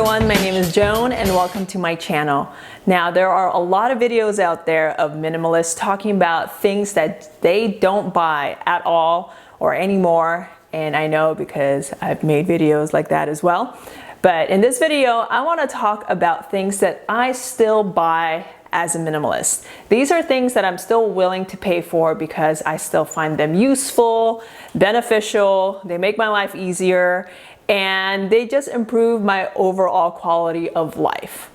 everyone, my name is Joan and welcome to my channel. Now there are a lot of videos out there of minimalists talking about things that they don't buy at all or anymore, and I know because I've made videos like that as well. But in this video I want to talk about things that I still buy as a minimalist. These are things that I'm still willing to pay for because I still find them useful, beneficial, they make my life easier, and they just improve my overall quality of life.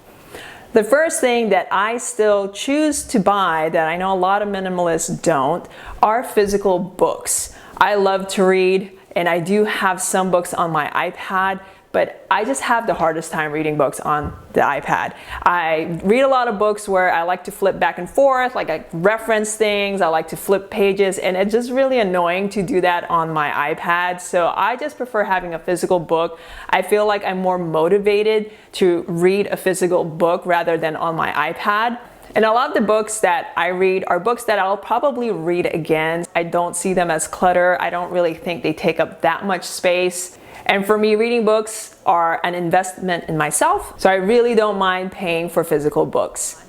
The first thing that I still choose to buy that I know a lot of minimalists don't are physical books. I love to read and I do have some books on my iPad, but I just have the hardest time reading books on the iPad. I read a lot of books where I like to flip back and forth, like I reference things, I like to flip pages, and it's just really annoying to do that on my iPad. So I just prefer having a physical book. I feel like I'm more motivated to read a physical book rather than on my iPad. And a lot of the books that I read are books that I'll probably read again. I don't see them as clutter. I don't really think they take up that much space. And for me, reading books are an investment in myself, so I really don't mind paying for physical books.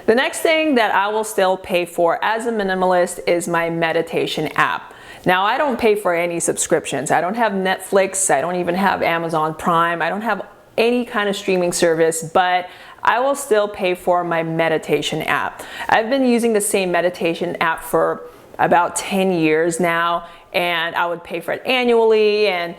The next thing that I will still pay for as a minimalist is my meditation app. Now, I don't pay for any subscriptions. I don't have Netflix, I don't even have Amazon Prime, I don't have any kind of streaming service, but I will still pay for my meditation app. I've been using the same meditation app for about 10 years now, and I would pay for it annually, and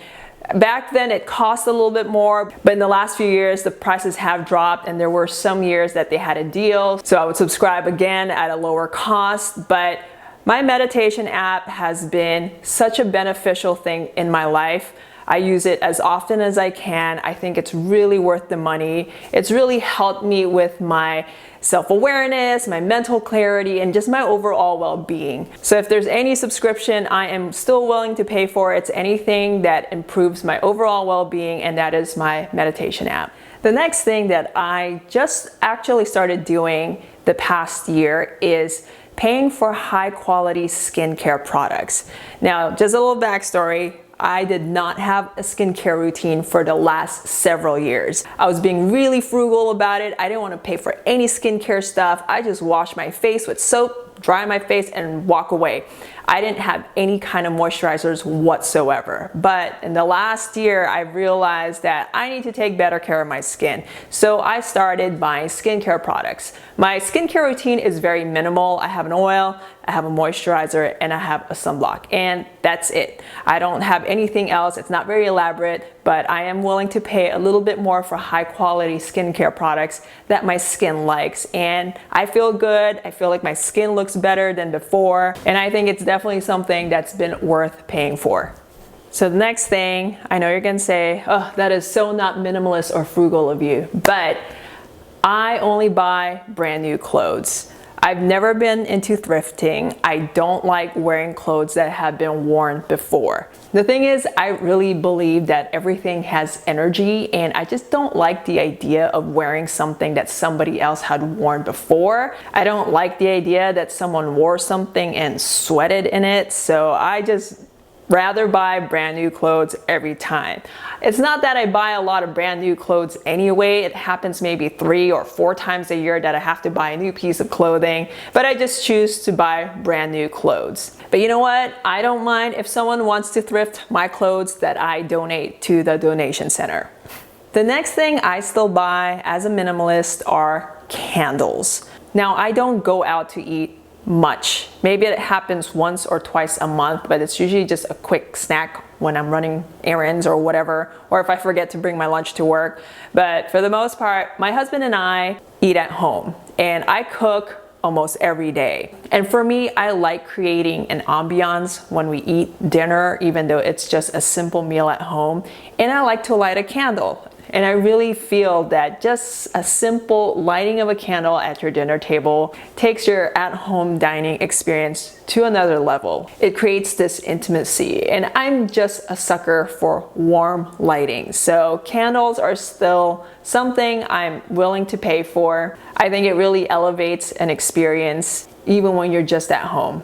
back then it cost a little bit more, but in the last few years the prices have dropped, and there were some years that they had a deal, so I would subscribe again at a lower cost. But my meditation app has been such a beneficial thing in my life. I use it as often as I can. I think it's really worth the money. It's really helped me with my self-awareness, my mental clarity, and just my overall well-being. So if there's any subscription I am still willing to pay for, it's anything that improves my overall well-being, and that is my meditation app. The next thing that I just actually started doing the past year is paying for high-quality skincare products. Now, just a little backstory. I did not have a skincare routine for the last several years. I was being really frugal about it. I didn't want to pay for any skincare stuff. I just washed my face with soap, dry my face, and walk away. I didn't have any kind of moisturizers whatsoever. But in the last year, I realized that I need to take better care of my skin. So I started buying skincare products. My skincare routine is very minimal. I have an oil, I have a moisturizer, and I have a sunblock, and that's it. I don't have anything else. It's not very elaborate, but I am willing to pay a little bit more for high quality skincare products that my skin likes, and I feel good. I feel like my skin looks better than before, and I think it's definitely something that's been worth paying for. So the next thing, I know you're gonna say, oh, that is so not minimalist or frugal of you, but I only buy brand new clothes. I've never been into thrifting. I don't like wearing clothes that have been worn before. The thing is, I really believe that everything has energy, and I just don't like the idea of wearing something that somebody else had worn before. I don't like the idea that someone wore something and sweated in it, so I just rather buy brand new clothes every time. It's not that I buy a lot of brand new clothes anyway. It happens maybe 3 or 4 times a year that I have to buy a new piece of clothing, but I just choose to buy brand new clothes. But you know what? I don't mind if someone wants to thrift my clothes that I donate to the donation center. The next thing I still buy as a minimalist are candles. Now, I don't go out to eat much. Maybe it happens once or twice a month, but it's usually just a quick snack when I'm running errands or whatever, or if I forget to bring my lunch to work. But for the most part, my husband and I eat at home, and I cook almost every day. And for me, I like creating an ambiance when we eat dinner, even though it's just a simple meal at home. And I like to light a candle. And I really feel that just a simple lighting of a candle at your dinner table takes your at-home dining experience to another level. It creates this intimacy, and I'm just a sucker for warm lighting. So candles are still something I'm willing to pay for. I think it really elevates an experience even when you're just at home.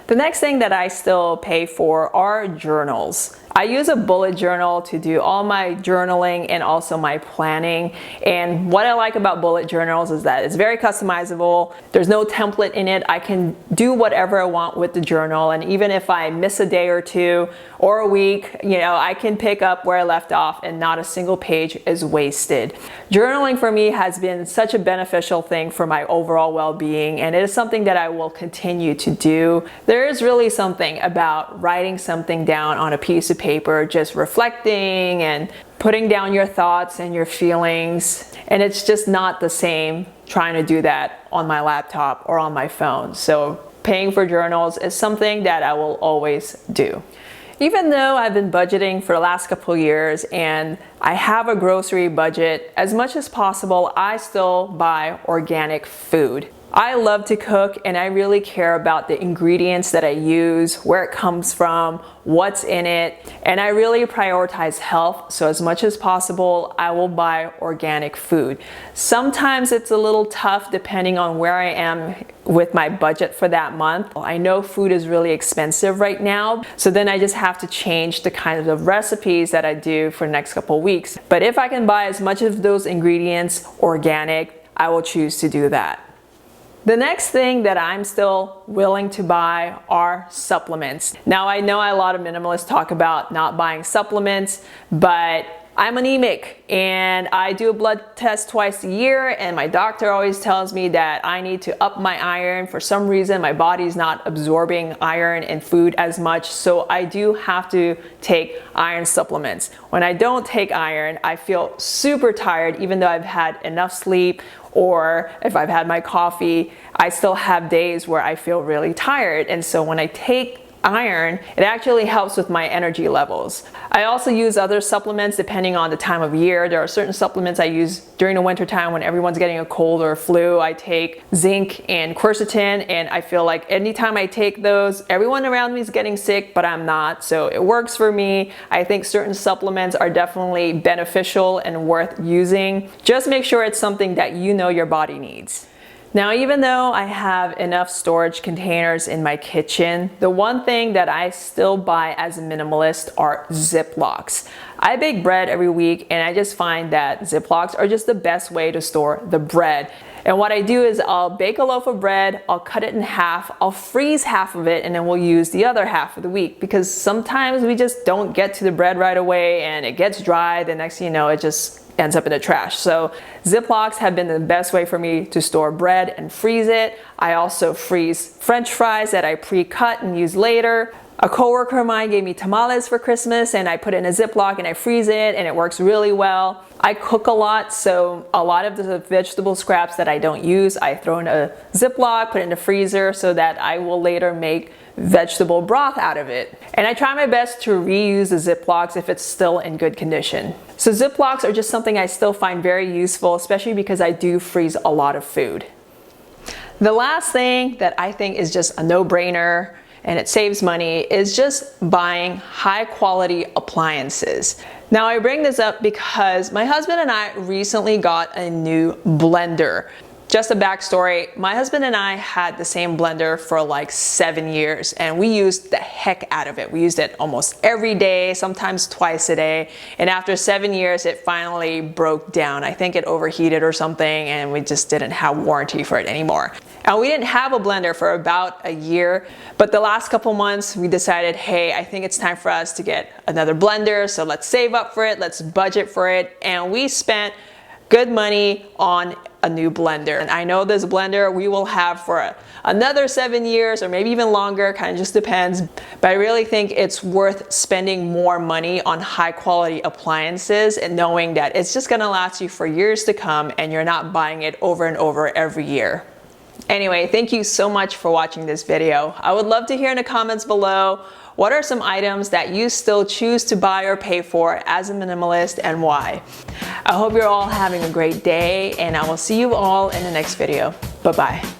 The next thing that I still pay for are journals. I use a bullet journal to do all my journaling and also my planning. And what I like about bullet journals is that it's very customizable. There's no template in it. I can do whatever I want with the journal. And even if I miss a day or two or a week, I can pick up where I left off and not a single page is wasted. Journaling for me has been such a beneficial thing for my overall well-being, and it is something that I will continue to do. There is really something about writing something down on a piece of paper, just reflecting and putting down your thoughts and your feelings, and it's just not the same trying to do that on my laptop or on my phone. So paying for journals is something that I will always do. Even though I've been budgeting for the last couple of years and I have a grocery budget, as much as possible, I still buy organic food. I love to cook and I really care about the ingredients that I use, where it comes from, what's in it, and I really prioritize health. So as much as possible, I will buy organic food. Sometimes it's a little tough depending on where I am with my budget for that month. I know food is really expensive right now, so then I just have to change the kinds of recipes that I do for the next couple of weeks. But if I can buy as much of those ingredients organic, I will choose to do that. The next thing that I'm still willing to buy are supplements. Now I know a lot of minimalists talk about not buying supplements, but I'm anemic and I do a blood test twice a year, and my doctor always tells me that I need to up my iron. For some reason, my body's not absorbing iron in food as much, so I do have to take iron supplements. When I don't take iron, I feel super tired even though I've had enough sleep, or if I've had my coffee, I still have days where I feel really tired. And so when I take iron, it actually helps with my energy levels. I also use other supplements depending on the time of year. There are certain supplements I use during the winter time when everyone's getting a cold or a flu. I take zinc and quercetin, and I feel like anytime I take those, everyone around me is getting sick, but I'm not. So it works for me. I think certain supplements are definitely beneficial and worth using. Just make sure it's something that you know your body needs. Now, even though I have enough storage containers in my kitchen, the one thing that I still buy as a minimalist are Ziplocs. I bake bread every week and I just find that Ziplocs are just the best way to store the bread. And what I do is I'll bake a loaf of bread, I'll cut it in half, I'll freeze half of it, and then we'll use the other half of the week, because sometimes we just don't get to the bread right away and it gets dry. The next thing you know, it just ends up in the trash. So Ziplocs have been the best way for me to store bread and freeze it. I also freeze French fries that I pre-cut and use later. A coworker of mine gave me tamales for Christmas and I put it in a Ziploc and I freeze it, and it works really well. I cook a lot, so a lot of the vegetable scraps that I don't use, I throw in a Ziploc, put it in the freezer so that I will later make vegetable broth out of it. And I try my best to reuse the Ziplocs if it's still in good condition. So Ziplocs are just something I still find very useful, especially because I do freeze a lot of food. The last thing that I think is just a no-brainer, and it saves money, is just buying high quality appliances. Now I bring this up because my husband and I recently got a new blender. Just a backstory, my husband and I had the same blender for like 7 years and we used the heck out of it. We used it almost every day, sometimes twice a day. And after 7 years, it finally broke down. I think it overheated or something and we just didn't have warranty for it anymore. And we didn't have a blender for about a year, but the last couple months we decided, hey, I think it's time for us to get another blender. So let's save up for it, let's budget for it. And we spent good money on a new blender. And I know this blender we will have for another 7 years or maybe even longer, kind of just depends. But I really think it's worth spending more money on high quality appliances and knowing that it's just gonna last you for years to come and you're not buying it over and over every year. Anyway, thank you so much for watching this video. I would love to hear in the comments below, what are some items that you still choose to buy or pay for as a minimalist and why? I hope you're all having a great day and I will see you all in the next video. Bye-bye.